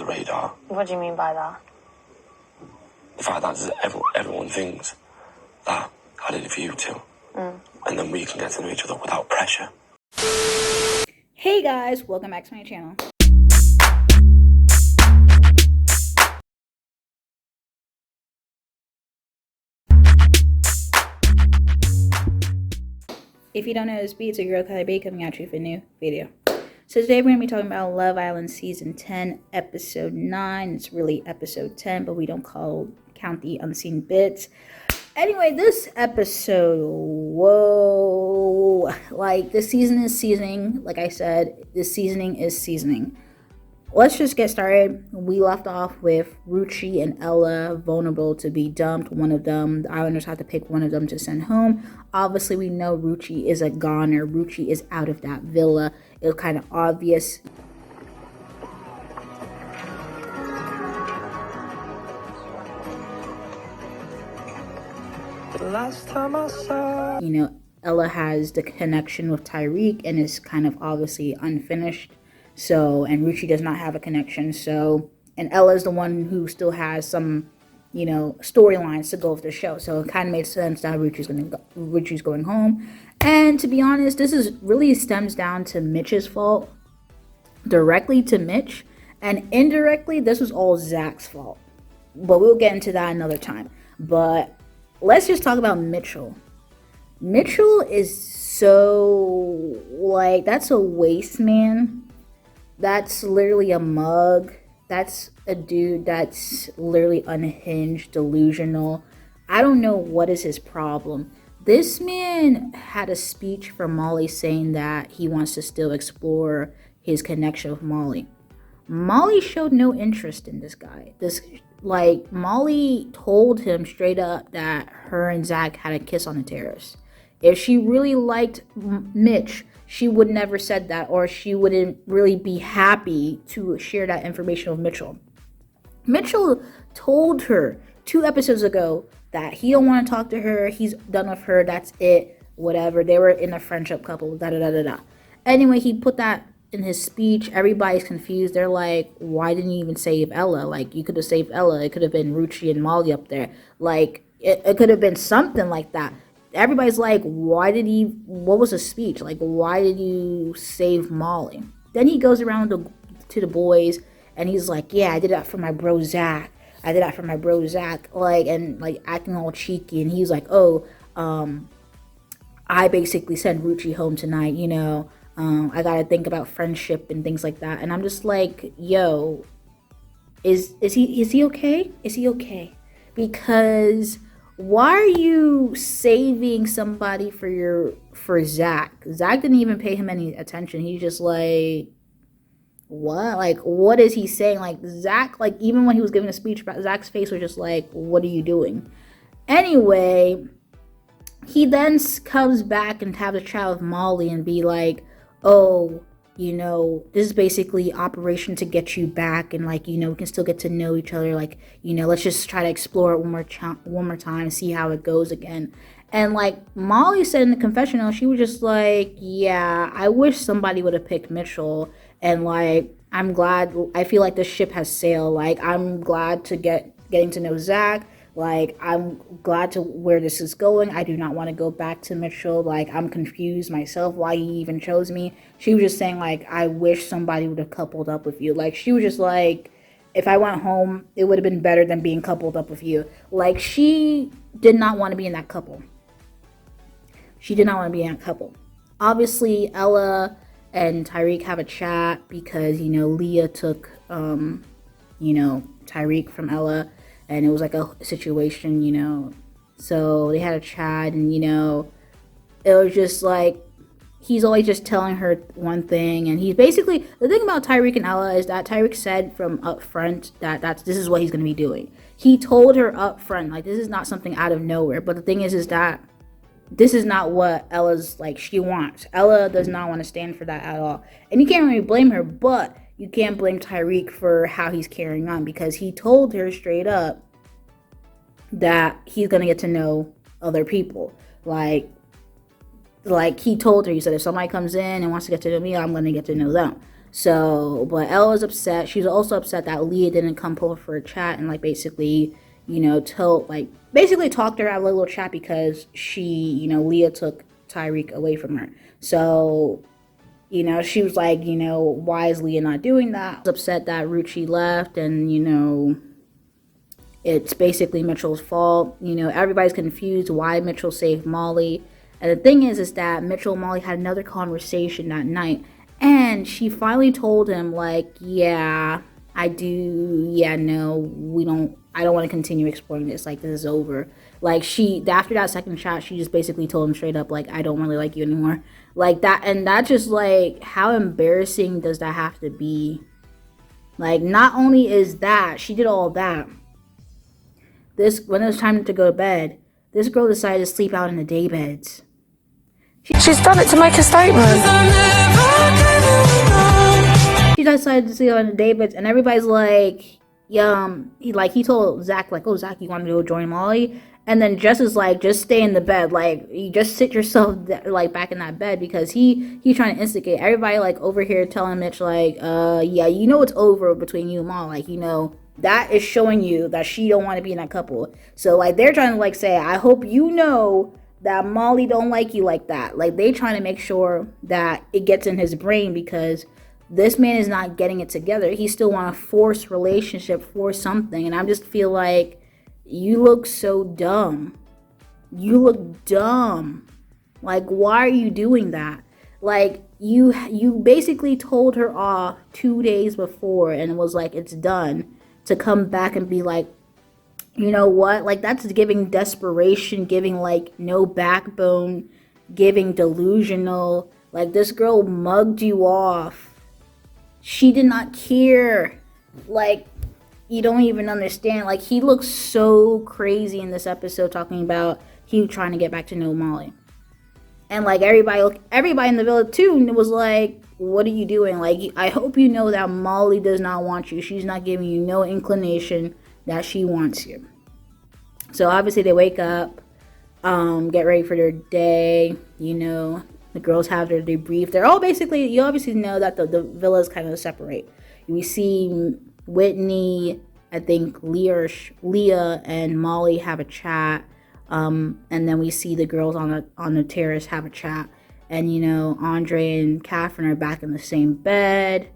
radar. What do you mean by that? The fact that everyone thinks that I did it for you too. And then we can get to know each other without pressure. Hey guys, welcome back to my channel. If you don't know this beat, it's your girl KylerB coming at you with a new video. So today we're going to be talking about Love Island Season 10, Episode 9. It's really Episode 10, but we don't count the unseen bits. Anyway, this episode, whoa. Like, this season is seasoning. Like I said, this seasoning is seasoning. Let's just get started. We left off with Ruchi and Ella vulnerable to be dumped. One of them, the Islanders have to pick one of them to send home. Obviously, we know Ruchi is a goner. Ruchi is out of that villa. It was kind of obvious. The last time I saw... You know, Ella has the connection with Tyrique and is kind of obviously unfinished. So, and Ruchi does not have a connection. So, and Ella's the one who still has some, you know, storylines to go with the show. So it kind of made sense that Ruchi's going home. And to be honest, this is really stems down to Mitch's fault. Directly to Mitch. And indirectly, this was all Zach's fault. But we'll get into that another time. But let's just talk about Mitchell. Mitchell is so, like, that's a waste man. That's literally a mug. That's a dude that's literally unhinged, delusional. I don't know what is his problem. This man had a speech from Molly saying that he wants to still explore his connection with Molly. Molly showed no interest in this guy. Molly told him straight up that her and Zach had a kiss on the terrace. If she really liked Mitch, she would never said that, or she wouldn't really be happy to share that information with Mitchell. Mitchell told her 2 episodes ago that he don't want to talk to her. He's done with her. That's it. Whatever. They were in a friendship couple. Da-da-da-da-da. Anyway, he put that in his speech. Everybody's confused. They're like, why didn't you even save Ella? Like, you could have saved Ella. It could have been Ruchi and Molly up there. Like, it could have been something like that. Everybody's like, what was the speech? Like, why did you save Molly? Then he goes around to the boys and he's like, yeah, I did that for my bro Zach. Like, and like acting all cheeky. And he's like, oh, I basically sent Ruchi home tonight, you know. I gotta think about friendship and things like that. And I'm just like, yo, is he okay? Is he okay? Because why are you saving somebody for Zach? Zach didn't even pay him any attention. He's just like, what? Like, what is he saying? Like, Zach, like, even when he was giving a speech, Zach's face was just like, what are you doing? Anyway, he then comes back and have a chat with Molly and be like, oh, you know, this is basically operation to get you back, and like, you know, we can still get to know each other. Like, you know, let's just try to explore it one more time, see how it goes again. And like Molly said in the confessional, she was just like, yeah, I wish somebody would have picked Mitchell. And like, I'm glad. I feel like the ship has sailed. Like, I'm glad to getting to know Zach. Like, I'm glad to where this is going. I do not want to go back to Mitchell. Like, I'm confused myself why he even chose me. She was just saying, like, I wish somebody would have coupled up with you. Like, she was just like, if I went home, it would have been better than being coupled up with you. Like, she did not want to be in that couple. Obviously, Ella and Tyrique have a chat because, you know, Leah took, you know, Tyrique from Ella. And it was like a situation, you know. So they had a chat and, you know, it was just like, he's always just telling her one thing. And he's basically, the thing about Tyrique and Ella is that Tyrique said from up front that this is what he's going to be doing. He told her up front, like, this is not something out of nowhere. But the thing is that this is not what Ella's, like, she wants. Ella does not want to stand for that at all. And you can't really blame her, but you can't blame Tyrique for how he's carrying on, because he told her straight up that he's going to get to know other people. Like he told her, he said, if somebody comes in and wants to get to know me, I'm going to get to know them. So, but Elle was upset. She was also upset that Leah didn't come over for a chat and like basically, you know, basically talked her out of a little chat because she, you know, Leah took Tyrique away from her. So, you know, she was like, you know, why is Leah not doing that? I was upset that Ruchi left, and, you know, it's basically Mitchell's fault. You know, everybody's confused why Mitchell saved Molly. And the thing is that Mitchell and Molly had another conversation that night. And she finally told him, like, yeah, I do. Yeah, no, I don't want to continue exploring this. Like, this is over. Like, after that second shot, she just basically told him straight up, like, I don't really like you anymore. Like, that, and that just, like, how embarrassing does that have to be? Like, not only is that, she did all that. When it was time to go to bed, this girl decided to sleep out in the day beds. She's done it to make a statement. She decided to sleep out in the day beds, and everybody's like, he told Zach, like, oh, Zach, you want to go join Molly? And then Jess is like, just stay in the bed, like, you just sit yourself like back in that bed, because he's trying to instigate everybody, like, over here telling Mitch, like, yeah, you know it's over between you and Molly, like, you know, that is showing you that she don't want to be in that couple. So, like, they're trying to, like, say, I hope you know that Molly don't like you like that. Like, they trying to make sure that it gets in his brain, because this man is not getting it together. He still want to force relationship, force something. And I just feel like, you look so dumb. You look dumb. Like, why are you doing that? Like, you basically told her off 2 days before and it was like, it's done, to come back and be like, you know what? Like, that's giving desperation, giving, like, no backbone, giving delusional. Like, this girl mugged you off. She did not care. Like, you don't even understand. Like, he looks so crazy in this episode talking about he trying to get back to know Molly. And, like, everybody in the village, too, was like, what are you doing? Like, I hope you know that Molly does not want you. She's not giving you no inclination that she wants you. So, obviously, they wake up, get ready for their day. You know, the girls have their debrief. They're all basically, you obviously know that the villas kind of separate. We see Whitney, I think Leah and Molly have a chat. And then we see the girls on the terrace have a chat. And, you know, Andre and Catherine are back in the same bed.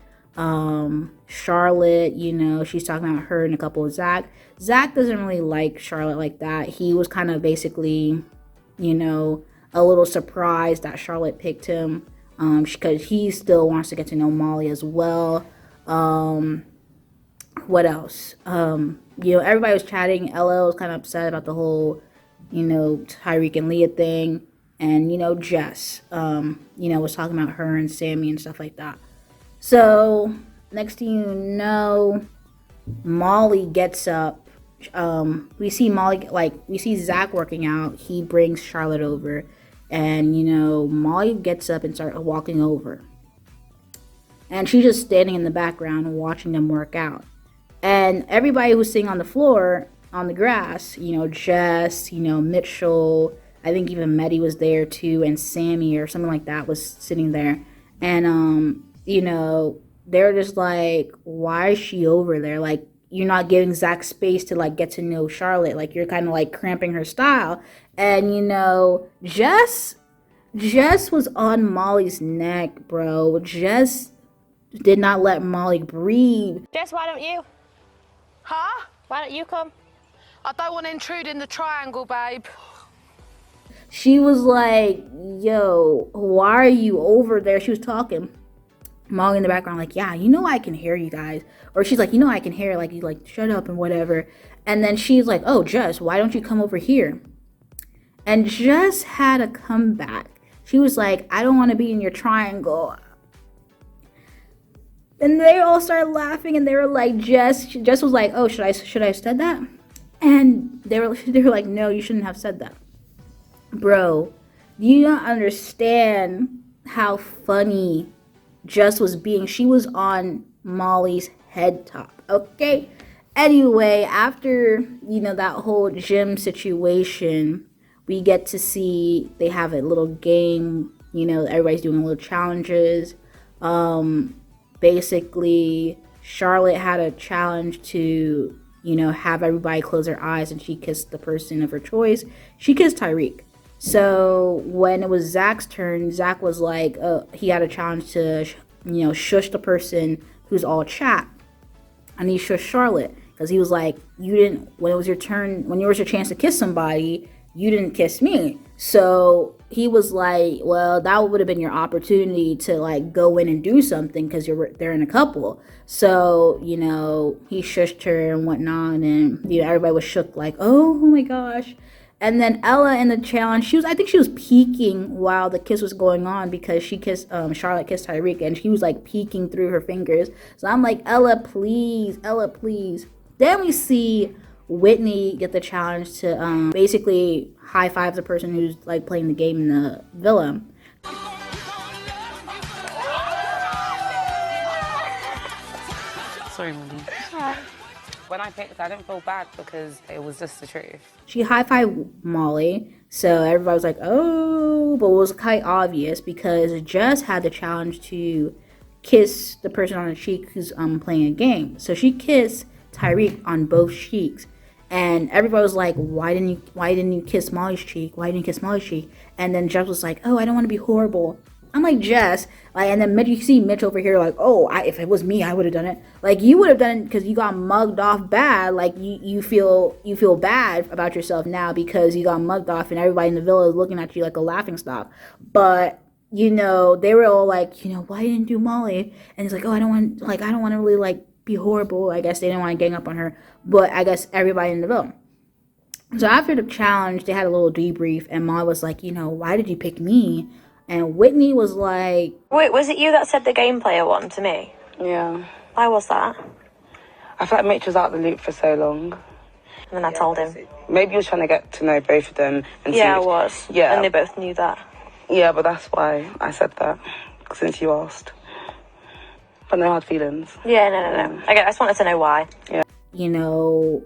Charlotte, you know, she's talking about her and a couple of Zach. Zach doesn't really like Charlotte like that. He was kind of basically, you know, a little surprised that Charlotte picked him, because he still wants to get to know Molly as well. What else? You know, everybody was chatting. LL was kind of upset about the whole, you know, Tyrique and Leah thing. And, you know, Jess, you know, was talking about her and Sammy and stuff like that. So, next thing you know, Molly gets up. We see Zach working out. He brings Charlotte over. And, you know, Molly gets up and starts walking over. And she's just standing in the background and watching them work out. And everybody who's sitting on the floor, on the grass, you know, Jess, you know, Mitchell, I think even Meddy was there too, and Sammy or something like that was sitting there. And, you know, they're just like, why is she over there? Like, you're not giving Zach space to, like, get to know Charlotte. Like, you're kind of, like, cramping her style. And, you know, Jess was on Molly's neck, bro. Jess did not let Molly breathe. Jess, why don't you? Huh? Why don't you come? I don't want to intrude in the triangle, babe. She was like, yo, why are you over there? She was talking. Molly in the background, like, yeah, you know I can hear you guys. Or she's like, you know I can hear, like, you, like, shut up and whatever. And then she's like, oh, Jess, why don't you come over here? And Jess had a comeback. She was like, I don't want to be in your triangle. And they all started laughing, and they were like, Jess was like, oh, should I have said that? And they were like, no, you shouldn't have said that. Bro, you don't understand how funny Jess was being. She was on Molly's head top, okay? Anyway, after, you know, that whole gym situation, we get to see they have a little game. You know, everybody's doing little challenges. basically Charlotte had a challenge to, you know, have everybody close their eyes, and she kissed the person of her choice. She kissed Tyrique. So when it was Zach's turn, Zach was like, he had a challenge to, you know, shush the person who's all chat. And he shushed Charlotte because he was like, you didn't, when it was your turn, when it was your chance to kiss somebody, you didn't kiss me. So he was like, well, that would have been your opportunity to like go in and do something because they're in a couple. So, you know, he shushed her and whatnot, and you know, everybody was shook like, oh my gosh. And then Ella in the challenge, I think she was peeking while the kiss was going on because Charlotte kissed Tyrique, and she was like peeking through her fingers. So I'm like, Ella, please, Ella, please. Then we see Whitney get the challenge to basically high five the person who's like playing the game in the villa. Sorry, Molly. When I picked, I didn't feel bad because it was just the truth. She high-fived Molly, so everybody was like, oh, but it was quite obvious because Jess had the challenge to kiss the person on the cheek who's playing a game. So she kissed Tyrique on both cheeks, and everybody was like, why didn't you kiss Molly's cheek? Why didn't you kiss Molly's cheek? And then Jess was like, oh, I don't want to be horrible. I'm like, Jess, like, and then Mitch, you see Mitch over here like, oh, if it was me, I would have done it. Like, you would have done it because you got mugged off bad. Like, you feel bad about yourself now because you got mugged off and everybody in the villa is looking at you like a laughingstock. But, you know, they were all like, you know, why didn't you do Molly? And he's like, oh, I don't want to really like be horrible. I guess they didn't want to gang up on her, but I guess everybody in the villa. So after the challenge, they had a little debrief, and Molly was like, you know, why did you pick me? And Whitney was like... Wait, was it you that said the game player one to me? Yeah. Why was that? I felt like Mitch was out the loop for so long. And then I told him. Maybe he was trying to get to know both of them. And Yeah, I was. Yeah. And they both knew that. Yeah, but that's why I said that, since you asked. But no hard feelings. Yeah, no. Okay, I just wanted to know why. Yeah. You know,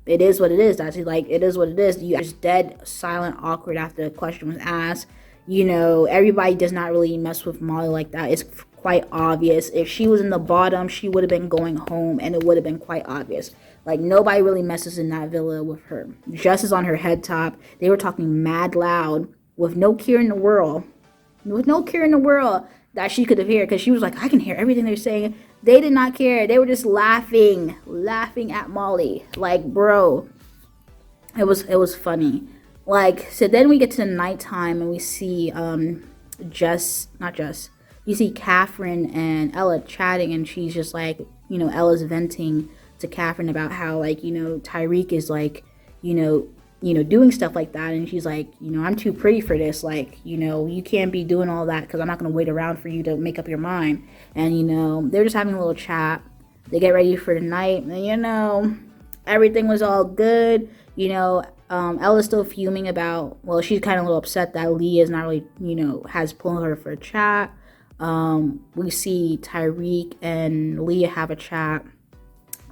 it is what it is. That's like, it is what it is. You just dead, silent, awkward after the question was asked. You know, everybody does not really mess with Molly like that. It's quite obvious. If she was in the bottom, she would have been going home, and it would have been quite obvious. Like, nobody really messes in that villa with her. Jess is on her head top. They were talking mad loud with no care in the world. With no care in the world that she could have heard, because she was like, I can hear everything they're saying. They did not care. They were just laughing at Molly. Like, bro, it was funny. Like, so then we get to the nighttime and we see you see Catherine and Ella chatting, and she's just like, you know, Ella's venting to Catherine about how, like, you know, Tyrique is like, you know, doing stuff like that, and she's like, you know, I'm too pretty for this, like, you know, you can't be doing all that because I'm not going to wait around for you to make up your mind. And, you know, they're just having a little chat. They get ready for the night, and, you know, everything was all good. You know, Ella's still fuming about, well, she's kind of a little upset that Leah is not really, you know, has pulled her for a chat. We see Tyrique and Leah have a chat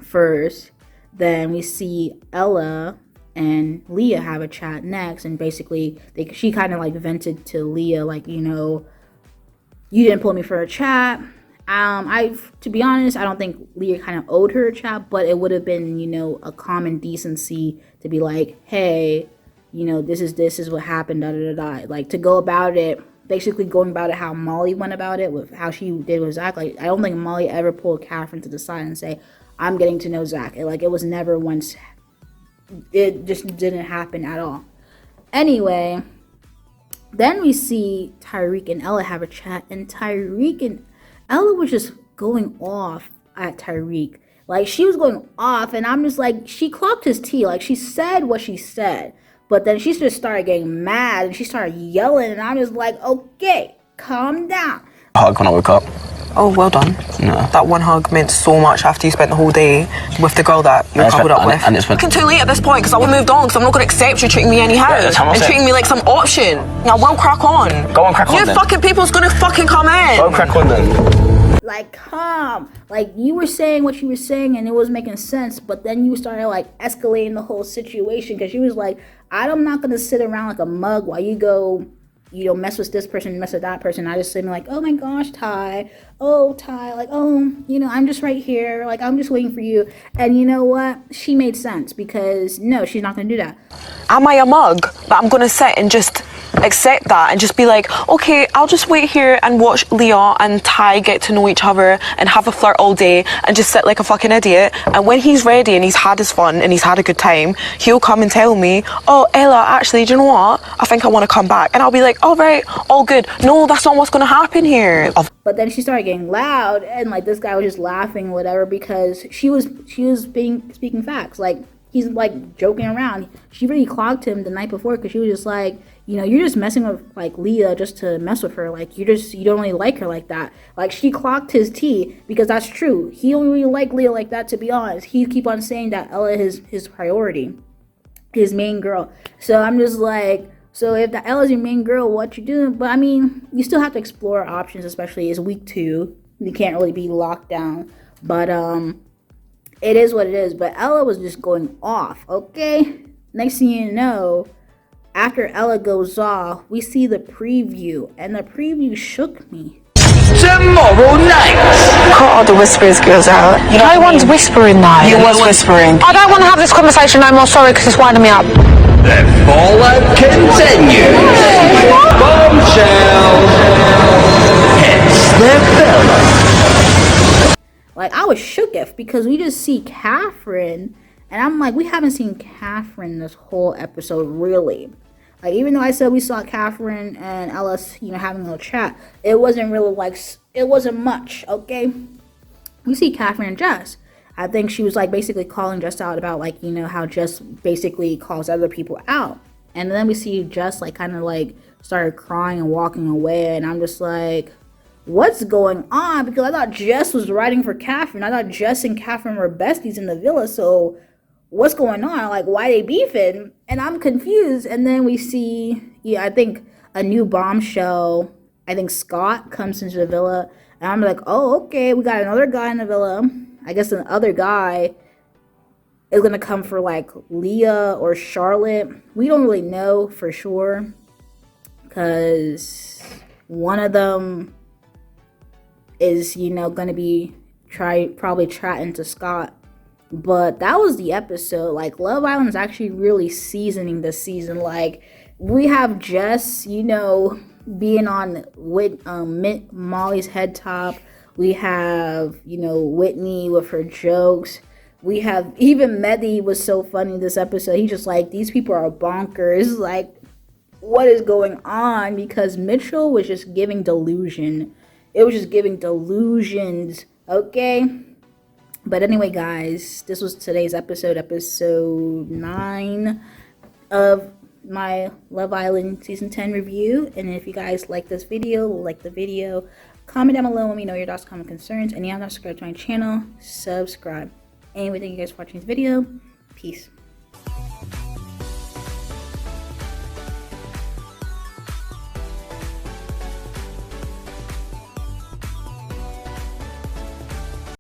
first. Then we see Ella and Leah have a chat next, and basically she kind of like vented to Leah, like, you know, you didn't pull me for a chat. To be honest, I don't think Leah kind of owed her a chat, but it would have been, you know, a common decency to be like, hey, you know, this is what happened, like, to go about it, basically going about it how Molly went about it with how she did with Zach. Like, I don't think Molly ever pulled Catherine to the side and say, I'm getting to know Zach. It was never once. It just didn't happen at all. Anyway, then we see Tyrique and Ella have a chat, and Tyrique and Ella was just going off at Tyrique. Like, she was going off, and I'm just like, she clocked his tea. Like, she said what she said, but then she just started getting mad, and she started yelling, and I'm just like, okay, calm down. Hug when I woke up. Oh, well done. No. That one hug meant so much after you spent the whole day with the girl that you coupled up with. And it's Fucking too late at this point, because I would have moved on, because I'm not going to accept you treating me anyhow. Yeah, and treating me like some option. Now, well, crack on. Go on, crack on You then. fucking people's going to fucking come in. Go crack on then. Like, calm. Like, you were saying what you were saying, and it was making sense, but then you started, like, escalating the whole situation, because she was like, I'm not going to sit around like a mug while you go you know, mess with this person, mess with that person. I just say like, oh my gosh, Ty, oh Ty, like, oh, you know, I'm just right here, like, I'm just waiting for you. And you know what? She made sense, because no, she's not gonna do that. Am I a mug that I'm gonna sit and just accept that and just be like, okay, I'll just wait here and watch Leah and Ty get to know each other and have a flirt all day and just sit like a fucking idiot, and when he's ready and he's had his fun and he's had a good time, he'll come and tell me, oh Ella, actually, do you know what, I think I want to come back, and I'll be like, all right, all good. No, that's not what's gonna happen here. But then she started getting loud, and like this guy was just laughing, whatever, because she was speaking facts. Like, he's like joking around. She really clocked him the night before, because she was just like, you know, you're just messing with like Leah just to mess with her. Like, you don't really like her like that. Like, she clocked his tea, because that's true. He don't really like Leah like that, to be honest. He keep on saying that Ella is his priority, his main girl. So I'm just like, so if the Ella's your main girl, what you doing? But I mean, you still have to explore options, especially it's week 2. You can't really be locked down. But it is what it is. But Ella was just going off, okay? Next thing you know, after Ella goes off, we see the preview, and the preview shook me. Tomorrow night! Cut all the whispers girls out. You know, no one's whispering now. You was whispering. I don't want to have this conversation no more, sorry, because it's winding me up. The fallout continues. Bombshell hits the pillow. Like, I was shook if, because we just see Catherine, and I'm like, we haven't seen Catherine this whole episode, really. Like, even though I said we saw Catherine and Ellis, you know, having a little chat, it wasn't really like, it wasn't much, okay? We see Catherine and Jess. I think she was like basically calling Jess out about, like, you know, how Jess basically calls other people out. And then we see Jess like kind of like started crying and walking away, and I'm just like, what's going on? Because I thought Jess was writing for Catherine. I thought Jess and Catherine were besties in the villa, so what's going on? Like, why they beefing? And I'm confused. And then we see, yeah, I think a new bombshell. I think Scott comes into the villa, and I'm like, oh, okay, we got another guy in the villa. I guess the other guy is gonna come for like Leah or Charlotte. We don't really know for sure, because one of them is, you know, gonna be probably chatting to Scott. But that was the episode. Like, Love Island is actually really seasoning this season. Like, we have Jess, you know, being on with Molly's head top. We have, you know, Whitney with her jokes. We have, even Mehdi was so funny this episode. He's just like, these people are bonkers. Like, what is going on? Because Mitchell was just giving delusion. It was just giving delusions, okay? But anyway, guys, this was today's episode 9 of my Love Island Season 10 review. And if you guys like this video, like the video, comment down below, let me know your thoughts, comments, concerns. And if you have not subscribed to my channel, subscribe. Anyway, thank you guys for watching this video. Peace.